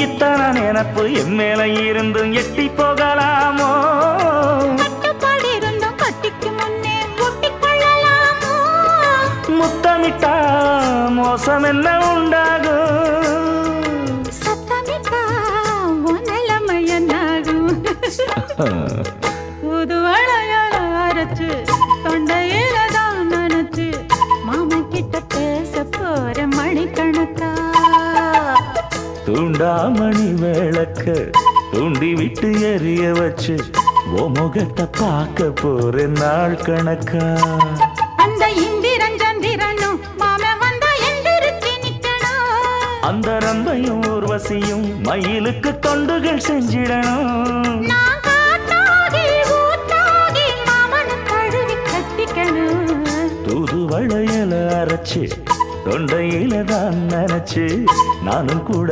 இத்தனை நினப்பு என் மேல இருந்தும் எட்டி போகலாமோ? கட்டுப்பாடு இருந்தும் கட்டிக்கு முன்னே ஒட்டிக்கொள்ளலாமோ? முத்தமிட்டா மோசம் என்ன உண்டாகும்? சத்தமிட்டா உன் நிலைமை என்னாகும்? புது வளையல அரைச்சு தொண்டையில தான் நினைச்சு மாமன் கிட்ட பேச போற மணிக்கணக்கா. தூண்டாமணி விளக்க தூண்டி விட்டு எரிய வச்சு ஓ முகத்தை பார்க்க போற நாள் கணக்கா. அந்த இந்திரன் சந்திரனும் மாமன் வந்தா எந்திரிச்சு நிக்கணும். அந்த ரம்பையும் ஊர்வசியும் மயிலுக்கு தொண்டுகள் செஞ்சிடணும். நான் காட்டாகி ஊட்டாகி மாமனை தழுவி கட்டிக்கணும். தூது வளையல அரைச்சு தொண்டையில தான் நினைச்சு நானும் கூட